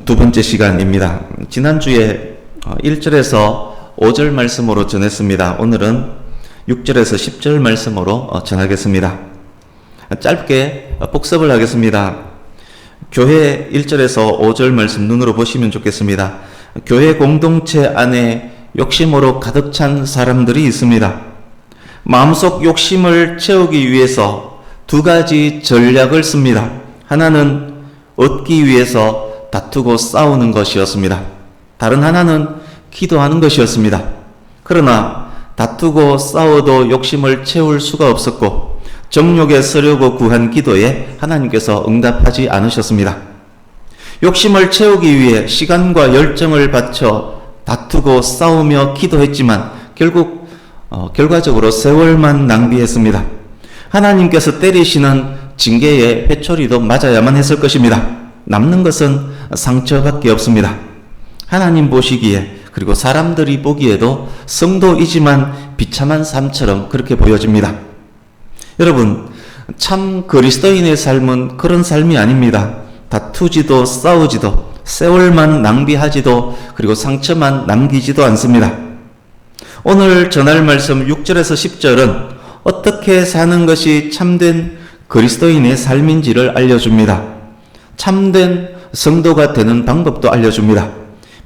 두 번째 시간입니다. 지난주에 1절에서 5절 말씀으로 전했습니다. 오늘은 6절에서 10절 말씀으로 전하겠습니다. 짧게 복습을 하겠습니다. 교회 1절에서 5절 말씀 눈으로 보시면 좋겠습니다. 교회 공동체 안에 욕심으로 가득 찬 사람들이 있습니다. 마음속 욕심을 채우기 위해서 두 가지 전략을 씁니다. 하나는 얻기 위해서 다투고 싸우는 것이었습니다. 다른 하나는 기도하는 것이었습니다. 그러나 다투고 싸워도 욕심을 채울 수가 없었고 정욕에 서려고 구한 기도에 하나님께서 응답하지 않으셨습니다. 욕심을 채우기 위해 시간과 열정을 바쳐 다투고 싸우며 기도했지만 결과적으로 세월만 낭비했습니다. 하나님께서 때리시는 징계의 회초리도 맞아야만 했을 것입니다. 남는 것은 상처밖에 없습니다. 하나님 보시기에 그리고 사람들이 보기에도 성도이지만 비참한 삶처럼 그렇게 보여집니다. 여러분, 참 그리스도인의 삶은 그런 삶이 아닙니다. 다투지도 싸우지도 세월만 낭비하지도 그리고 상처만 남기지도 않습니다. 오늘 전할 말씀 6절에서 10절은 어떻게 사는 것이 참된 그리스도인의 삶인지를 알려줍니다. 참된 성도가 되는 방법도 알려줍니다.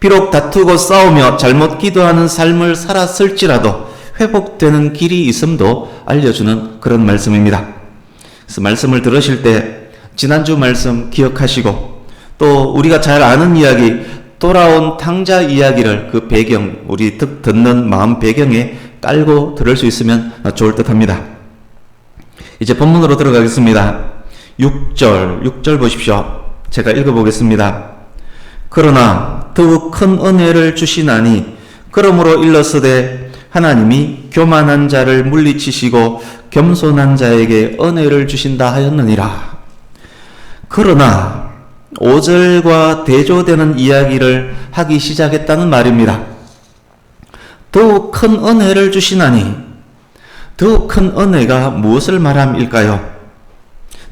비록 다투고 싸우며 잘못 기도하는 삶을 살았을지라도 회복되는 길이 있음도 알려주는 그런 말씀입니다. 그래서 말씀을 들으실 때 지난주 말씀 기억하시고 또 우리가 잘 아는 이야기 돌아온 탕자 이야기를 그 배경 우리 듣는 마음 배경에 깔고 들을 수 있으면 좋을 듯 합니다. 이제 본문으로 들어가겠습니다. 6절 보십시오. 제가 읽어보겠습니다. 그러나 더욱 큰 은혜를 주시나니 그러므로 일러스되 하나님이 교만한 자를 물리치시고 겸손한 자에게 은혜를 주신다 하였느니라. 그러나 5절과 대조되는 이야기를 하기 시작했다는 말입니다. 더욱 큰 은혜를 주시나니 더욱 큰 은혜가 무엇을 말함일까요?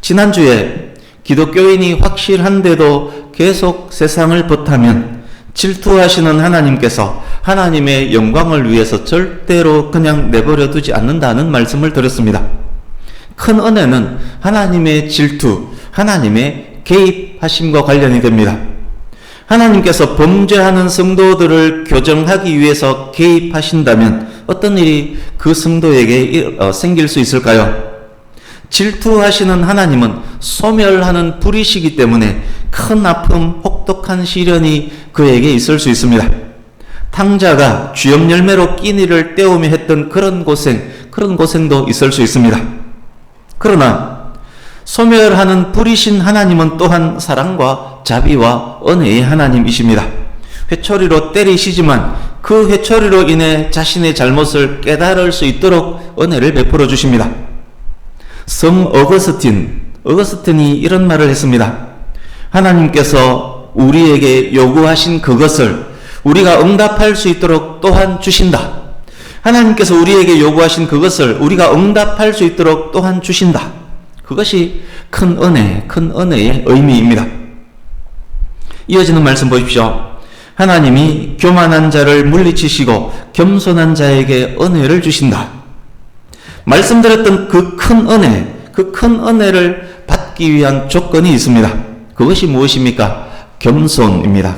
지난주에 기독교인이 확실한데도 계속 세상을 버타면 질투하시는 하나님께서 하나님의 영광을 위해서 절대로 그냥 내버려 두지 않는다는 말씀을 드렸습니다. 큰 은혜는 하나님의 질투, 하나님의 개입하심과 관련이 됩니다. 하나님께서 범죄하는 성도들을 교정하기 위해서 개입하신다면 어떤 일이 그 성도에게 생길 수 있을까요? 질투하시는 하나님은 소멸하는 불이시기 때문에 큰 아픔, 혹독한 시련이 그에게 있을 수 있습니다. 탕자가 쥐염 열매로 끼니를 때우며 했던 그런 고생도 있을 수 있습니다. 그러나 소멸하는 불이신 하나님은 또한 사랑과 자비와 은혜의 하나님이십니다. 회초리로 때리시지만 그 회초리로 인해 자신의 잘못을 깨달을 수 있도록 은혜를 베풀어 주십니다. 성 어거스틴이 이런 말을 했습니다. 하나님께서 우리에게 요구하신 그것을 우리가 응답할 수 있도록 또한 주신다. 하나님께서 우리에게 요구하신 그것을 우리가 응답할 수 있도록 또한 주신다. 그것이 큰 은혜의 의미입니다. 이어지는 말씀 보십시오. 하나님이 교만한 자를 물리치시고 겸손한 자에게 은혜를 주신다. 말씀드렸던 그 큰 은혜를 받기 위한 조건이 있습니다. 그것이 무엇입니까? 겸손입니다.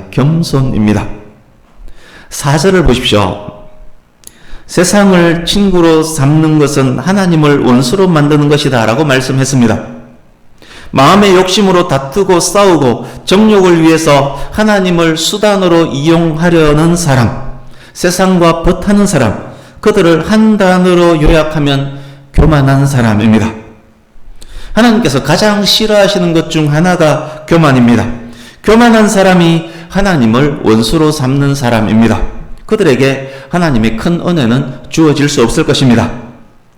4절을 보십시오. 세상을 친구로 삼는 것은 하나님을 원수로 만드는 것이다 라고 말씀했습니다. 마음의 욕심으로 다투고 싸우고 정욕을 위해서 하나님을 수단으로 이용하려는 사람, 세상과 버타는 사람, 그들을 한 단어로 요약하면 교만한 사람입니다. 하나님께서 가장 싫어하시는 것 중 하나가 교만입니다. 교만한 사람이 하나님을 원수로 삼는 사람입니다. 그들에게 하나님의 큰 은혜는 주어질 수 없을 것입니다.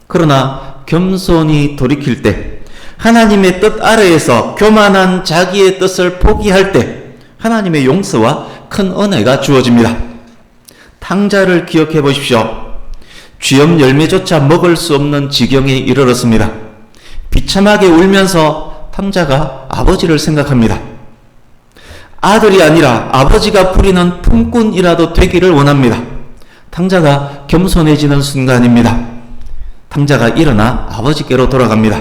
그러나 겸손히 돌이킬 때, 하나님의 뜻 아래에서 교만한 자기의 뜻을 포기할 때 하나님의 용서와 큰 은혜가 주어집니다. 탕자를 기억해 보십시오. 쥐염 열매조차 먹을 수 없는 지경에 이르렀습니다. 비참하게 울면서 탕자가 아버지를 생각합니다. 아들이 아니라 아버지가 부리는 품꾼이라도 되기를 원합니다. 탕자가 겸손해지는 순간입니다. 탕자가 일어나 아버지께로 돌아갑니다.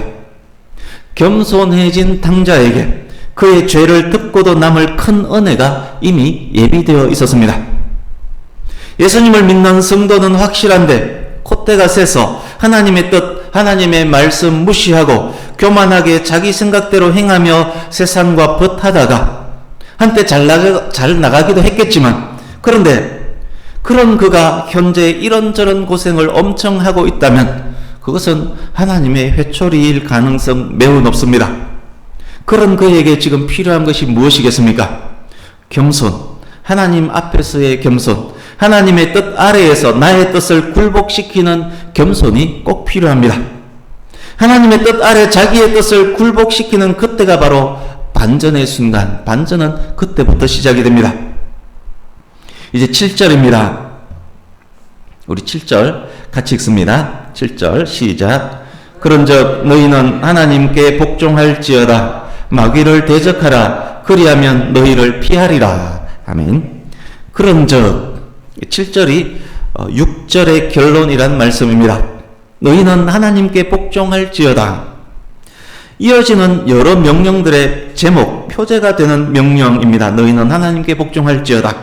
겸손해진 탕자에게 그의 죄를 덮고도 남을 큰 은혜가 이미 예비되어 있었습니다. 예수님을 믿는 성도는 확실한데 콧대가 세서 하나님의 뜻, 하나님의 말씀 무시하고 교만하게 자기 생각대로 행하며 세상과 벗하다가 한때 잘 나가기도 했겠지만, 그런데 그런 그가 현재 이런저런 고생을 엄청 하고 있다면 그것은 하나님의 회초리일 가능성 매우 높습니다. 그런 그에게 지금 필요한 것이 무엇이겠습니까? 겸손, 하나님 앞에서의 겸손, 하나님의 뜻 아래에서 나의 뜻을 굴복시키는 겸손이 꼭 필요합니다. 하나님의 뜻 아래 자기의 뜻을 굴복시키는 그때가 바로 반전의 순간, 반전은 그때부터 시작이 됩니다. 이제 7절입니다. 우리 7절 같이 읽습니다. 7절 시작. 그런즉 너희는 하나님께 복종할지어다. 마귀를 대적하라. 그리하면 너희를 피하리라. 아멘. 그런즉 7절이 6절의 결론이란 말씀입니다. 너희는 하나님께 복종할지어다. 이어지는 여러 명령들의 제목, 표제가 되는 명령입니다. 너희는 하나님께 복종할지어다.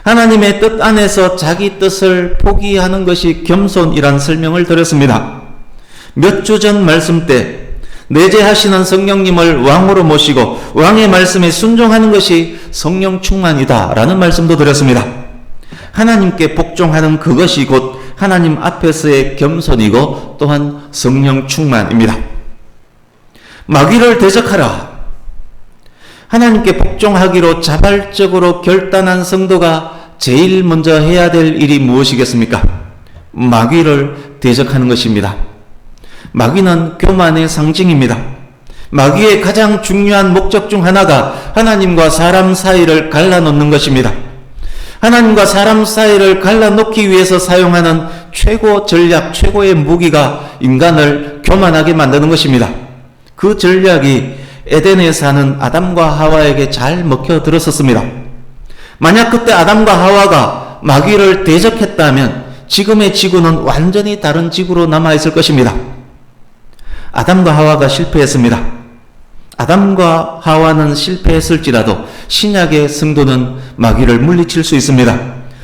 하나님의 뜻 안에서 자기 뜻을 포기하는 것이 겸손이란 설명을 드렸습니다. 몇 주 전 말씀 때 내재하시는 성령님을 왕으로 모시고 왕의 말씀에 순종하는 것이 성령 충만이다 라는 말씀도 드렸습니다. 하나님께 복종하는 그것이 곧 하나님 앞에서의 겸손이고 또한 성령 충만입니다. 마귀를 대적하라. 하나님께 복종하기로 자발적으로 결단한 성도가 제일 먼저 해야 될 일이 무엇이겠습니까? 마귀를 대적하는 것입니다. 마귀는 교만의 상징입니다. 마귀의 가장 중요한 목적 중 하나가 하나님과 사람 사이를 갈라놓는 것입니다. 하나님과 사람 사이를 갈라놓기 위해서 사용하는 최고 전략, 최고의 무기가 인간을 교만하게 만드는 것입니다. 그 전략이 에덴에 사는 아담과 하와에게 잘 먹혀 들었었습니다. 만약 그때 아담과 하와가 마귀를 대적했다면 지금의 지구는 완전히 다른 지구로 남아있을 것입니다. 아담과 하와가 실패했습니다. 아담과 하와는 실패했을지라도 신약의 성도는 마귀를 물리칠 수 있습니다.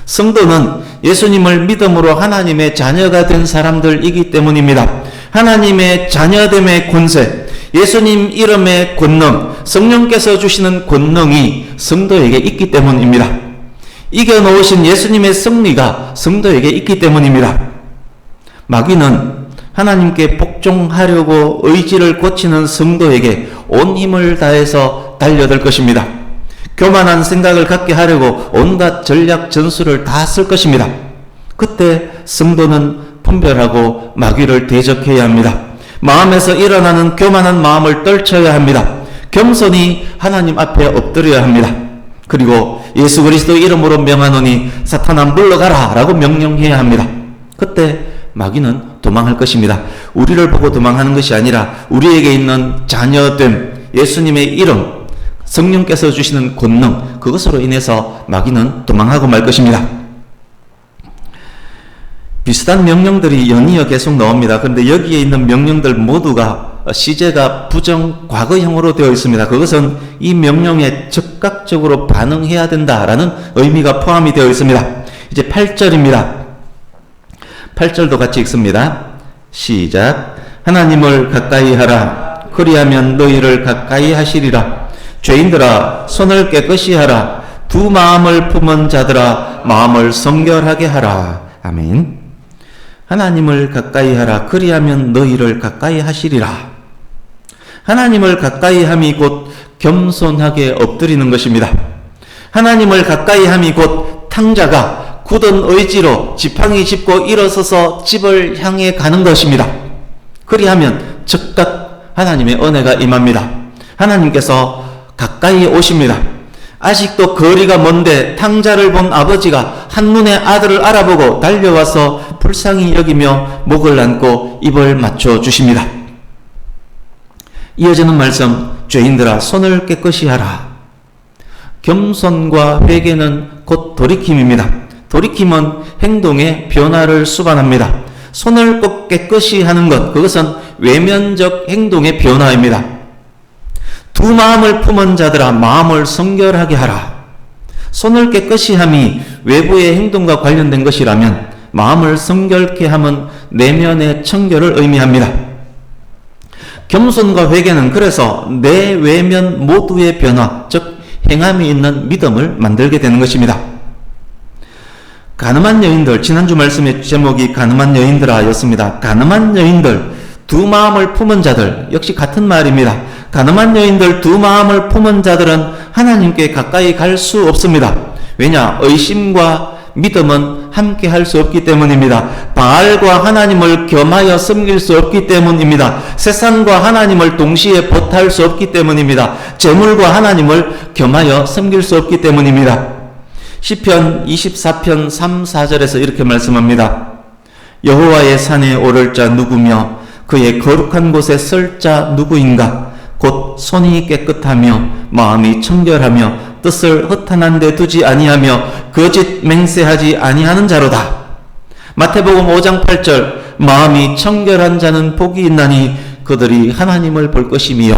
성도는 예수님을 믿음으로 하나님의 자녀가 된 사람들이기 때문입니다. 하나님의 자녀됨의 권세, 예수님 이름의 권능, 성령께서 주시는 권능이 성도에게 있기 때문입니다. 이겨놓으신 예수님의 승리가 성도에게 있기 때문입니다. 마귀는 하나님께 복종하려고 의지를 고치는 성도에게 온 힘을 다해서 달려들 것입니다. 교만한 생각을 갖게 하려고 온갖 전략 전술을 다 쓸 것입니다. 그때 성도는 분별하고 마귀를 대적해야 합니다. 마음에서 일어나는 교만한 마음을 떨쳐야 합니다. 겸손히 하나님 앞에 엎드려야 합니다. 그리고 예수 그리스도 이름으로 명하노니 사탄아 물러가라 라고 명령해야 합니다. 그때 마귀는 도망할 것입니다. 우리를 보고 도망하는 것이 아니라 우리에게 있는 자녀됨, 예수님의 이름, 성령께서 주시는 권능, 그것으로 인해서 마귀는 도망하고 말 것입니다. 비슷한 명령들이 연이어 계속 나옵니다. 그런데 여기에 있는 명령들 모두가 시제가 부정 과거형으로 되어 있습니다. 그것은 이 명령에 즉각적으로 반응해야 된다라는 의미가 포함이 되어 있습니다. 이제 8절입니다. 8절도 같이 읽습니다. 시작. 하나님을 가까이 하라. 그리하면 너희를 가까이 하시리라. 죄인들아 손을 깨끗이 하라. 두 마음을 품은 자들아 마음을 성결하게 하라. 아멘. 하나님을 가까이 하라. 그리하면 너희를 가까이 하시리라. 하나님을 가까이 함이 곧 겸손하게 엎드리는 것입니다. 하나님을 가까이 함이 곧 탕자가 굳은 의지로 지팡이 짚고 일어서서 집을 향해 가는 것입니다. 그리하면 즉각 하나님의 은혜가 임합니다. 하나님께서 가까이 오십니다. 아직도 거리가 먼데 탕자를 본 아버지가 한눈에 아들을 알아보고 달려와서 불쌍히 여기며 목을 안고 입을 맞춰 주십니다. 이어지는 말씀, 죄인들아 손을 깨끗이 하라. 겸손과 회개는 곧 돌이킴입니다. 돌이킴은 행동의 변화를 수반합니다. 손을 꼭 깨끗이 하는 것, 그것은 외면적 행동의 변화입니다. 두 마음을 품은 자들아 마음을 성결하게 하라. 손을 깨끗이 함이 외부의 행동과 관련된 것이라면 마음을 성결케 함은 내면의 청결을 의미합니다. 겸손과 회개는 그래서 내 외면 모두의 변화, 즉 행함이 있는 믿음을 만들게 되는 것입니다. 가늠한 여인들, 지난주 말씀의 제목이 가늠한 여인들아 였습니다. 가늠한 여인들, 두 마음을 품은 자들, 역시 같은 말입니다. 가늠한 여인들, 두 마음을 품은 자들은 하나님께 가까이 갈 수 없습니다. 왜냐? 의심과 믿음은 함께 할 수 없기 때문입니다. 바알과 하나님을 겸하여 섬길 수 없기 때문입니다. 세상과 하나님을 동시에 보탈 수 없기 때문입니다. 재물과 하나님을 겸하여 섬길 수 없기 때문입니다. 시편 24편 3, 4절에서 이렇게 말씀합니다. 여호와의 산에 오를 자 누구며 그의 거룩한 곳에 설 자 누구인가? 곧 손이 깨끗하며 마음이 청결하며 뜻을 허탄한 데 두지 아니하며 거짓 맹세하지 아니하는 자로다. 마태복음 5장 8절 마음이 청결한 자는 복이 있나니 그들이 하나님을 볼 것이며.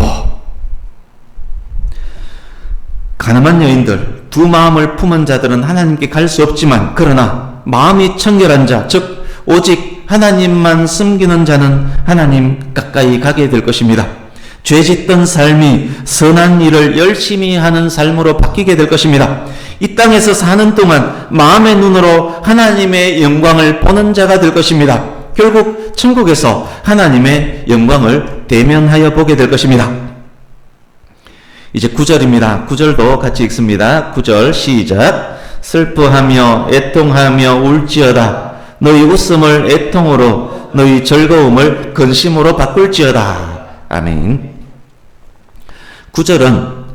가늠한 여인들, 두 마음을 품은 자들은 하나님께 갈 수 없지만 그러나 마음이 청결한 자, 즉 오직 하나님만 섬기는 자는 하나님 가까이 가게 될 것입니다. 죄 짓던 삶이 선한 일을 열심히 하는 삶으로 바뀌게 될 것입니다. 이 땅에서 사는 동안 마음의 눈으로 하나님의 영광을 보는 자가 될 것입니다. 결국 천국에서 하나님의 영광을 대면하여 보게 될 것입니다. 이제 9절입니다. 9절도 같이 읽습니다. 9절 시작. 슬퍼하며 애통하며 울지어다. 너희 웃음을 애통으로 너희 즐거움을 근심으로 바꿀지어다. 아멘. 9절은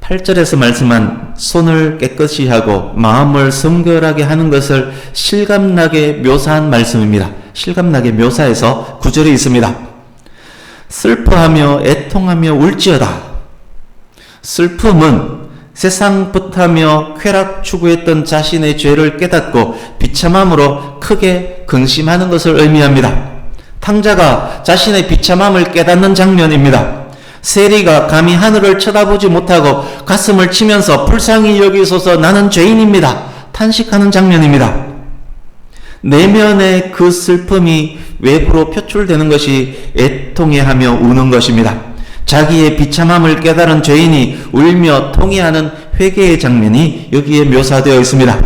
8절에서 말씀한 손을 깨끗이 하고 마음을 성결하게 하는 것을 실감나게 묘사한 말씀입니다. 실감나게 묘사해서 9절에 있습니다. 슬퍼하며 애통하며 울지어다. 슬픔은 세상 붙하며 쾌락 추구했던 자신의 죄를 깨닫고 비참함으로 크게 근심하는 것을 의미합니다. 탕자가 자신의 비참함을 깨닫는 장면입니다. 세리가 감히 하늘을 쳐다보지 못하고 가슴을 치면서 불쌍히 여기소서 나는 죄인입니다. 탄식하는 장면입니다. 내면의 그 슬픔이 외부로 표출되는 것이 애통해하며 우는 것입니다. 자기의 비참함을 깨달은 죄인이 울며 통해하는 회개의 장면이 여기에 묘사되어 있습니다.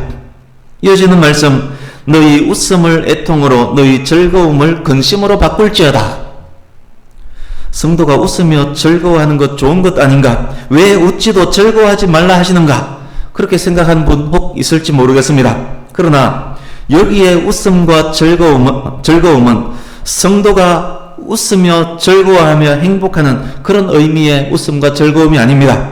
이어지는 말씀, 너희 웃음을 애통으로 너희 즐거움을 근심으로 바꿀지어다. 성도가 웃으며 즐거워하는 것 좋은 것 아닌가? 왜 웃지도 즐거워하지 말라 하시는가? 그렇게 생각한 분 혹 있을지 모르겠습니다. 그러나 여기에 웃음과 즐거움은 성도가 웃으며 즐거워하며 행복하는 그런 의미의 웃음과 즐거움이 아닙니다.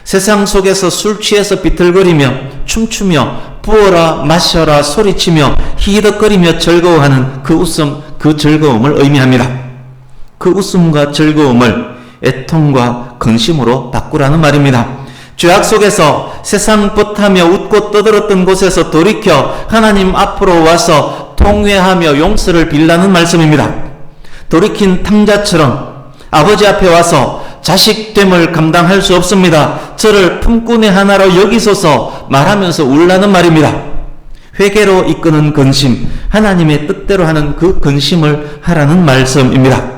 세상 속에서 술 취해서 비틀거리며 춤추며 부어라 마셔라 소리치며 히덕거리며 즐거워하는 그 웃음, 그 즐거움을 의미합니다. 그 웃음과 즐거움을 애통과 근심으로 바꾸라는 말입니다. 죄악 속에서 세상 뻗하며 웃고 떠들었던 곳에서 돌이켜 하나님 앞으로 와서 통회하며 용서를 빌라는 말씀입니다. 돌이킨 탕자처럼 아버지 앞에 와서 자식됨을 감당할 수 없습니다. 저를 품꾼의 하나로 여기소서 말하면서 울라는 말입니다. 회개로 이끄는 근심, 하나님의 뜻대로 하는 그 근심을 하라는 말씀입니다.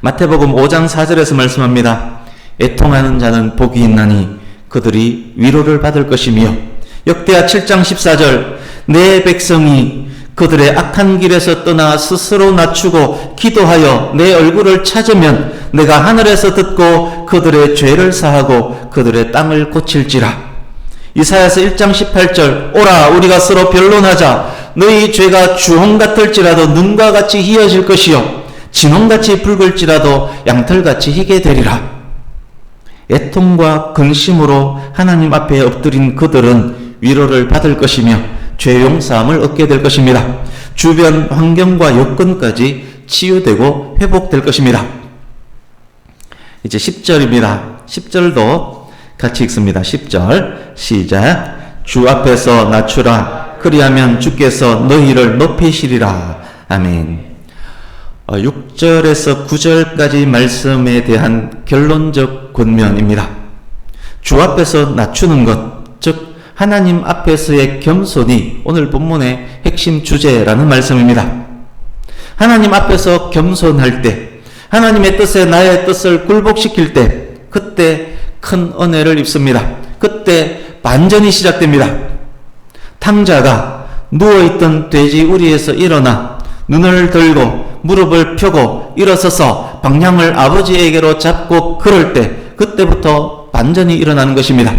마태복음 5장 4절에서 말씀합니다. 애통하는 자는 복이 있나니 그들이 위로를 받을 것이며. 역대하 7장 14절 내 백성이 그들의 악한 길에서 떠나 스스로 낮추고 기도하여 내 얼굴을 찾으면 내가 하늘에서 듣고 그들의 죄를 사하고 그들의 땅을 고칠지라. 이사야서 1장 18절 오라 우리가 서로 변론하자. 너희 죄가 주홍 같을지라도 눈과 같이 희어질 것이요 진홍같이 붉을지라도 양털같이 희게 되리라. 애통과 근심으로 하나님 앞에 엎드린 그들은 위로를 받을 것이며 죄 용서함을 얻게 될 것입니다. 주변 환경과 여건까지 치유되고 회복될 것입니다. 이제 10절입니다. 10절도 같이 읽습니다. 10절 시작. 주 앞에서 낮추라. 그리하면 주께서 너희를 높이시리라. 아멘. 6절에서 9절까지 말씀에 대한 결론적 권면입니다. 주 앞에서 낮추는 것, 즉 하나님 앞에서의 겸손이 오늘 본문의 핵심 주제라는 말씀입니다. 하나님 앞에서 겸손할 때, 하나님의 뜻에 나의 뜻을 굴복시킬 때, 그때 큰 은혜를 입습니다. 그때 반전이 시작됩니다. 탕자가 누워있던 돼지 우리에서 일어나 눈을 들고 무릎을 펴고 일어서서 방향을 아버지에게로 잡고 그럴 때, 그때부터 반전이 일어나는 것입니다.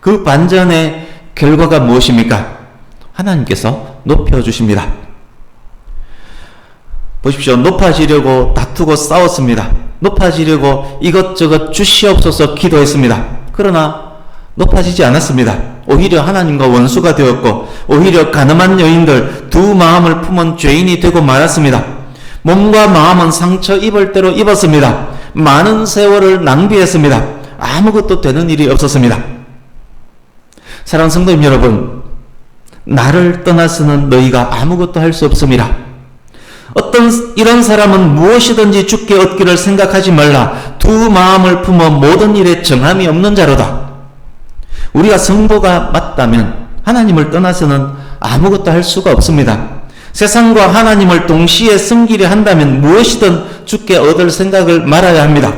그 반전의 결과가 무엇입니까? 하나님께서 높여주십니다. 보십시오. 높아지려고 다투고 싸웠습니다. 높아지려고 이것저것 주시옵소서 기도했습니다. 그러나 높아지지 않았습니다. 오히려 하나님과 원수가 되었고, 오히려 가늠한 여인들, 두 마음을 품은 죄인이 되고 말았습니다. 몸과 마음은 상처 입을 대로 입었습니다. 많은 세월을 낭비했습니다. 아무것도 되는 일이 없었습니다. 사랑하는 성도님 여러분, 나를 떠나서는 너희가 아무것도 할 수 없습니다. 이런 사람은 무엇이든지 주께 얻기를 생각하지 말라. 두 마음을 품어 모든 일에 정함이 없는 자로다. 우리가 성도가 맞다면 하나님을 떠나서는 아무것도 할 수가 없습니다. 세상과 하나님을 동시에 섬기려 한다면 무엇이든 주께 얻을 생각을 말아야 합니다.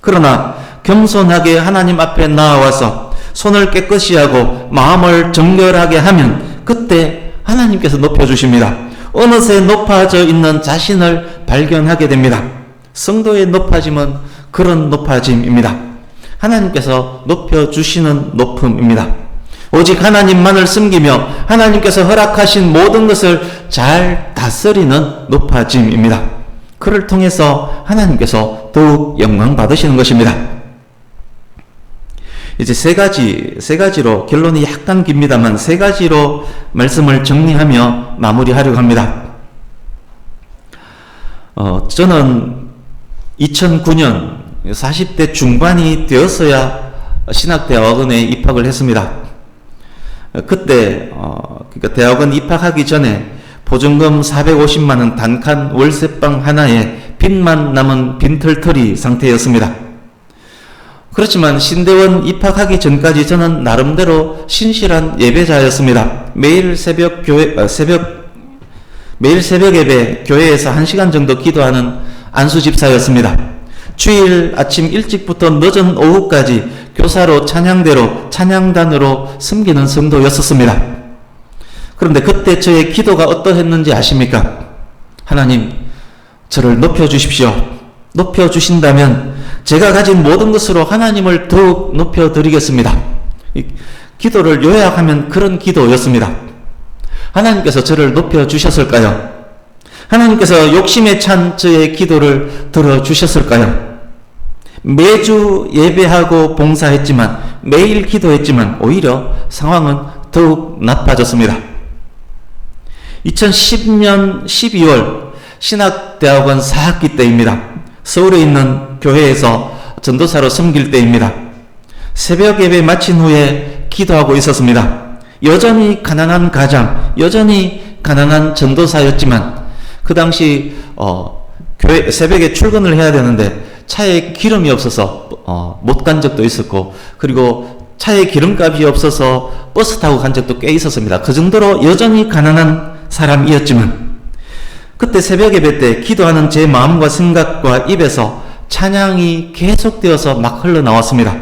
그러나 겸손하게 하나님 앞에 나와서 손을 깨끗이 하고 마음을 정결하게 하면 그때 하나님께서 높여주십니다. 어느새 높아져 있는 자신을 발견하게 됩니다. 성도의 높아짐은 그런 높아짐입니다. 하나님께서 높여주시는 높음입니다. 오직 하나님만을 섬기며 하나님께서 허락하신 모든 것을 잘 다스리는 높아짐입니다. 그를 통해서 하나님께서 더욱 영광 받으시는 것입니다. 이제 세 가지로, 결론이 약간 깁니다만 세 가지로 말씀을 정리하며 마무리하려고 합니다. 저는 2009년 40대 중반이 되었어야 신학대학원에 입학을 했습니다. 그때 그러니까 대학원 입학하기 전에 보증금 450만원 단칸 월세방 하나에 빚만 남은 빈털터리 상태였습니다. 그렇지만 신대원 입학하기 전까지 저는 나름대로 신실한 예배자였습니다. 매일 새벽 예배 교회에서 1시간 정도 기도하는 안수 집사였습니다. 주일 아침 일찍부터 늦은 오후까지 교사로 찬양단으로 섬기는 성도였었습니다. 그런데 그때 저의 기도가 어떠했는지 아십니까? 하나님, 저를 높여주십시오. 높여주신다면 제가 가진 모든 것으로 하나님을 더욱 높여드리겠습니다. 기도를 요약하면 그런 기도였습니다. 하나님께서 저를 높여주셨을까요? 하나님께서 욕심에 찬 저의 기도를 들어주셨을까요? 매주 예배하고 봉사했지만, 매일 기도했지만 오히려 상황은 더욱 나빠졌습니다. 2010년 12월 신학대학원 4학기 때입니다. 서울에 있는 교회에서 전도사로 섬길 때입니다. 새벽 예배 마친 후에 기도하고 있었습니다. 여전히 가난한 가장, 여전히 가난한 전도사였지만 그 당시 교회 새벽에 출근을 해야 되는데 차에 기름이 없어서 못 간 적도 있었고, 그리고 차에 기름값이 없어서 버스 타고 간 적도 꽤 있었습니다. 그 정도로 여전히 가난한 사람이었지만 그때 새벽 예배 때 기도하는 제 마음과 생각과 입에서 찬양이 계속되어서 막 흘러나왔습니다.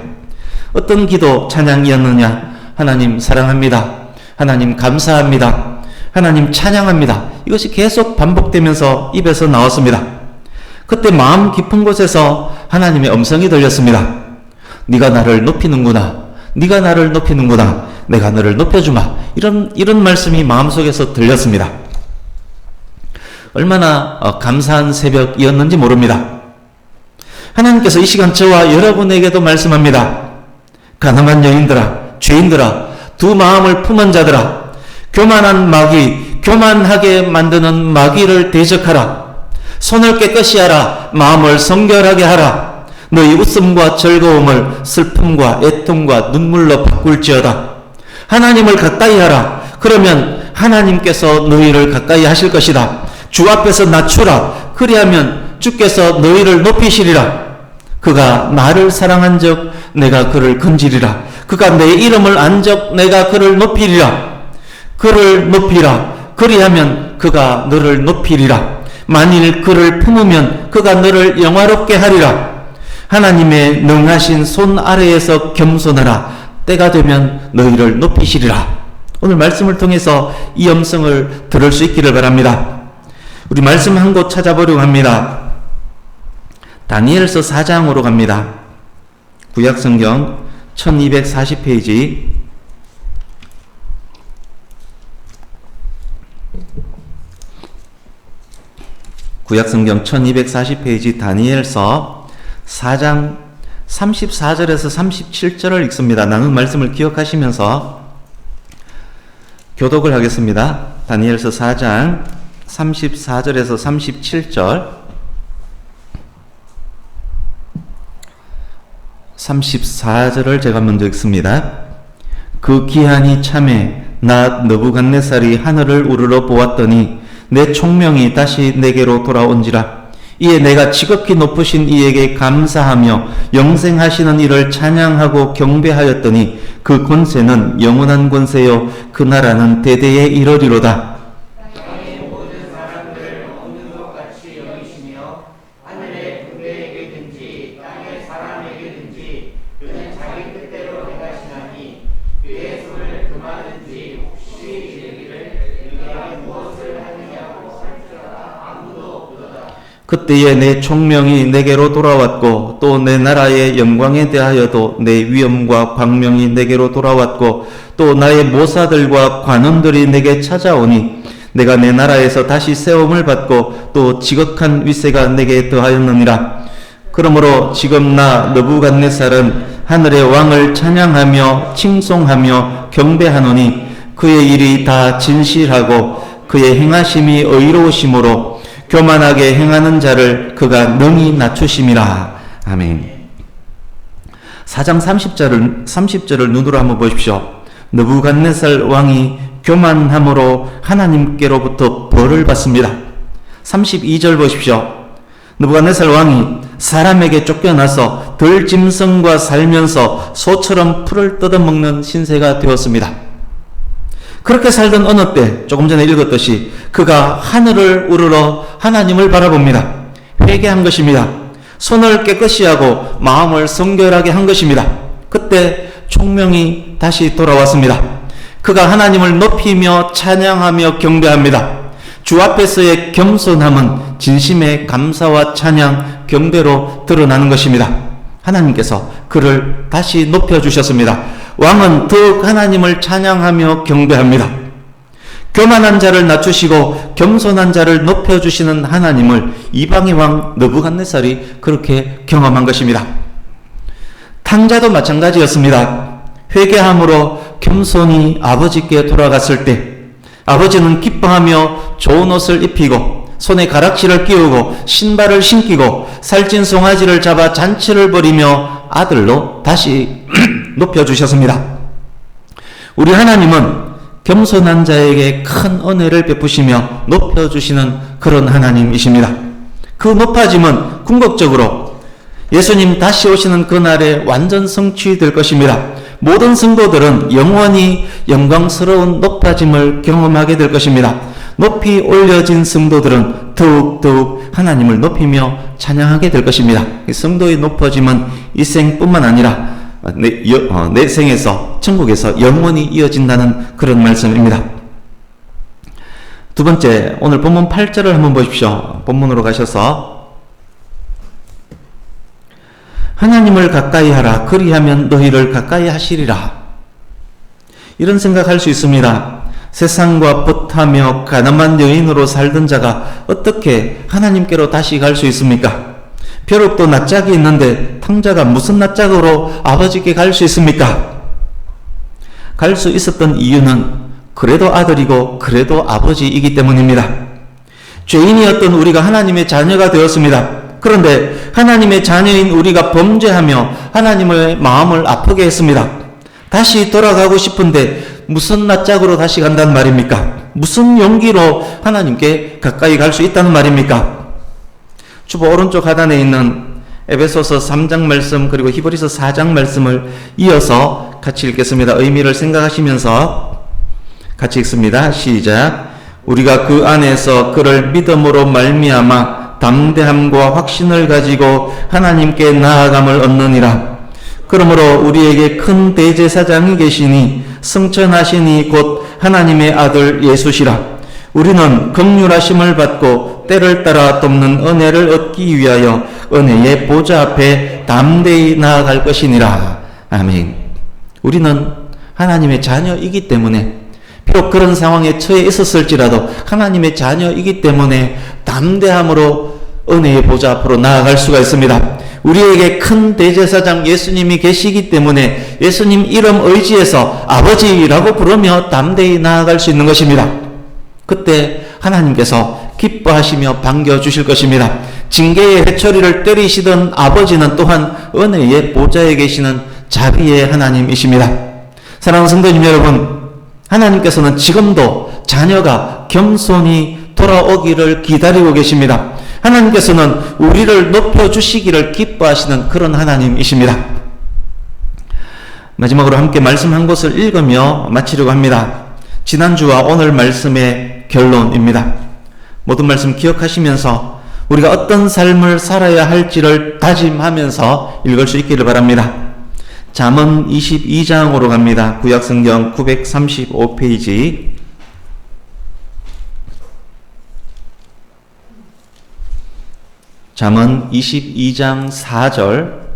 어떤 기도 찬양이었느냐? 하나님 사랑합니다. 하나님 감사합니다. 하나님 찬양합니다. 이것이 계속 반복되면서 입에서 나왔습니다. 그때 마음 깊은 곳에서 하나님의 음성이 들렸습니다. 네가 나를 높이는구나. 네가 나를 높이는구나. 내가 너를 높여주마. 이런 말씀이 마음속에서 들렸습니다. 얼마나 감사한 새벽이었는지 모릅니다. 하나님께서 이 시간 저와 여러분에게도 말씀합니다. 가늠한 여인들아, 죄인들아, 두 마음을 품은 자들아, 교만한 마귀, 교만하게 만드는 마귀를 대적하라. 손을 깨끗이 하라. 마음을 성결하게 하라. 너희 웃음과 즐거움을 슬픔과 애통과 눈물로 바꿀지어다. 하나님을 가까이 하라. 그러면 하나님께서 너희를 가까이 하실 것이다. 주 앞에서 낮추라. 그리하면 주께서 너희를 높이시리라. 그가 나를 사랑한 적 내가 그를 건지리라. 그가 내 이름을 안 적 내가 그를 높이리라. 그를 높이라. 그리하면 그가 너를 높이리라. 만일 그를 품으면 그가 너를 영화롭게 하리라. 하나님의 능하신 손 아래에서 겸손하라. 때가 되면 너희를 높이시리라. 오늘 말씀을 통해서 이 음성을 들을 수 있기를 바랍니다. 우리 말씀 한 곳 찾아보려고 합니다. 다니엘서 4장으로 갑니다. 구약성경 1240페이지. 구약성경 1240페이지 다니엘서 4장 34절에서 37절을 읽습니다. 나눈 말씀을 기억하시면서 교독을 하겠습니다. 다니엘서 4장 34절에서 37절 34절을 제가 먼저 읽습니다. 그 기한이 참에 나 느부갓네살이 하늘을 우러러 보았더니 내 총명이 다시 내게로 돌아온지라. 이에 내가 지극히 높으신 이에게 감사하며 영생하시는 이를 찬양하고 경배하였더니 그 권세는 영원한 권세요 그 나라는 대대에 이르리로다. 땅의 모든 사람들을 없는 것 같이 여기시며 하늘의 군대에게든지 땅의 사람에게든지 그는 자기 뜻대로 행하시나니 그의 손을 금하든지 혹시 이르기를 네가 무엇을 하느냐고 할지라도 아무도 없도다. 그때에 내 총명이 내게로 돌아왔고 또 내 나라의 영광에 대하여도 내 위엄과 광명이 내게로 돌아왔고 또 나의 모사들과 관원들이 내게 찾아오니 내가 내 나라에서 다시 세움을 받고 또 지극한 위세가 내게 더하였느니라. 그러므로 지금 나 느부갓네살은 하늘의 왕을 찬양하며 칭송하며 경배하노니 그의 일이 다 진실하고 그의 행하심이 의로우심으로 교만하게 행하는 자를 그가 능히 낮추심이라. 아멘. 4장 30절을 눈으로 한번 보십시오. 느부갓네살 왕이 교만함으로 하나님께로부터 벌을 받습니다. 32절 보십시오. 느부갓네살 왕이 사람에게 쫓겨나서 들짐승과 살면서 소처럼 풀을 뜯어먹는 신세가 되었습니다. 그렇게 살던 어느 때 조금 전에 읽었듯이 그가 하늘을 우러러 하나님을 바라봅니다. 회개한 것입니다. 손을 깨끗이 하고 마음을 성결하게 한 것입니다. 그때 총명이 다시 돌아왔습니다. 그가 하나님을 높이며 찬양하며 경배합니다. 주 앞에서의 겸손함은 진심의 감사와 찬양, 경배로 드러나는 것입니다. 하나님께서 그를 다시 높여주셨습니다. 왕은 더욱 하나님을 찬양하며 경배합니다. 교만한 자를 낮추시고 겸손한 자를 높여주시는 하나님을 이방의 왕 느부갓네살이 그렇게 경험한 것입니다. 탕자도 마찬가지였습니다. 회개함으로 겸손히 아버지께 돌아갔을 때 아버지는 기뻐하며 좋은 옷을 입히고 손에 가락지를 끼우고 신발을 신기고 살찐 송아지를 잡아 잔치를 벌이며 아들로 다시 높여주셨습니다. 우리 하나님은 겸손한 자에게 큰 은혜를 베푸시며 높여주시는 그런 하나님이십니다. 그 높아짐은 궁극적으로 예수님 다시 오시는 그날에 완전 성취될 것입니다. 모든 성도들은 영원히 영광스러운 높아짐을 경험하게 될 것입니다. 높이 올려진 성도들은 더욱더욱 하나님을 높이며 찬양하게 될 것입니다. 성도의 높아짐은 이 생뿐만 아니라 내 생에서 천국에서 영원히 이어진다는 그런 말씀입니다. 두 번째, 오늘 본문 8절을 한번 보십시오. 본문으로 가셔서 하나님을 가까이 하라. 그리하면 너희를 가까이 하시리라. 이런 생각할 수 있습니다. 세상과 벗하며 가난한 여인으로 살던 자가 어떻게 하나님께로 다시 갈 수 있습니까? 벼룩도 낯짝이 있는데 탕자가 무슨 낯짝으로 아버지께 갈 수 있습니까? 갈 수 있었던 이유는 그래도 아들이고 그래도 아버지이기 때문입니다. 죄인이었던 우리가 하나님의 자녀가 되었습니다. 그런데 하나님의 자녀인 우리가 범죄하며 하나님의 마음을 아프게 했습니다. 다시 돌아가고 싶은데 무슨 낯짝으로 다시 간다는 말입니까? 무슨 용기로 하나님께 가까이 갈 수 있다는 말입니까? 주보 오른쪽 하단에 있는 에베소서 3장 말씀 그리고 히브리서 4장 말씀을 이어서 같이 읽겠습니다. 의미를 생각하시면서 같이 읽습니다. 시작. 우리가 그 안에서 그를 믿음으로 말미암아 담대함과 확신을 가지고 하나님께 나아감을 얻느니라. 그러므로 우리에게 큰 대제사장이 계시니 승천하시니 곧 하나님의 아들 예수시라. 우리는 긍휼하심을 받고 때를 따라 돕는 은혜를 얻기 위하여 은혜의 보좌 앞에 담대히 나아갈 것이니라. 아멘. 우리는 하나님의 자녀이기 때문에 비록 그런 상황에 처해 있었을지라도 하나님의 자녀이기 때문에 담대함으로 은혜의 보좌 앞으로 나아갈 수가 있습니다. 우리에게 큰 대제사장 예수님이 계시기 때문에 예수님 이름 의지해서 아버지라고 부르며 담대히 나아갈 수 있는 것입니다. 그때 하나님께서 기뻐하시며 반겨주실 것입니다. 징계의 회초리를 때리시던 아버지는 또한 은혜의 보좌에 계시는 자비의 하나님이십니다. 사랑하는 성도님 여러분, 하나님께서는 지금도 자녀가 겸손히 돌아오기를 기다리고 계십니다. 하나님께서는 우리를 높여주시기를 기뻐하시는 그런 하나님이십니다. 마지막으로 함께 말씀 한 곳을 읽으며 마치려고 합니다. 지난주와 오늘 말씀의 결론입니다. 모든 말씀 기억하시면서 우리가 어떤 삶을 살아야 할지를 다짐하면서 읽을 수 있기를 바랍니다. 잠언 22장으로 갑니다. 구약성경 935페이지. 잠언 22장 4절.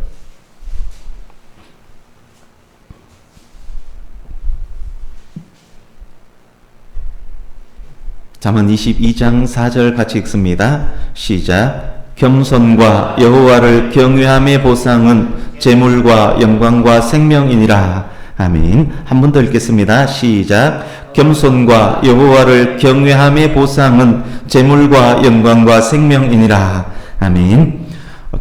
잠언 22장 4절 같이 읽습니다. 시작. 겸손과 여호와를 경외함의 보상은 재물과 영광과 생명이니라. 아멘. 한 번 더 읽겠습니다. 시작. 겸손과 여호와를 경외함의 보상은 재물과 영광과 생명이니라. 아멘.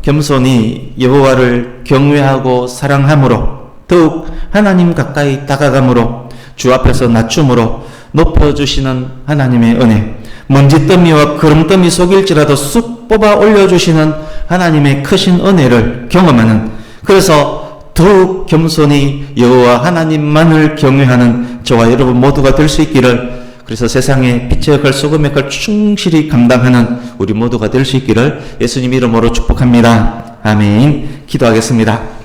겸손히 여호와를 경외하고 사랑함으로 더욱 하나님 가까이 다가감으로 주 앞에서 낮춤으로 높여주시는 하나님의 은혜, 먼지더미와 구름더미 속일지라도 쑥 뽑아 올려주시는 하나님의 크신 은혜를 경험하는, 그래서 더욱 겸손히 여호와 하나님만을 경외하는 저와 여러분 모두가 될 수 있기를, 그래서 세상의 빛의 역할, 소금의 역할 충실히 감당하는 우리 모두가 될 수 있기를 예수님 이름으로 축복합니다. 아멘. 기도하겠습니다.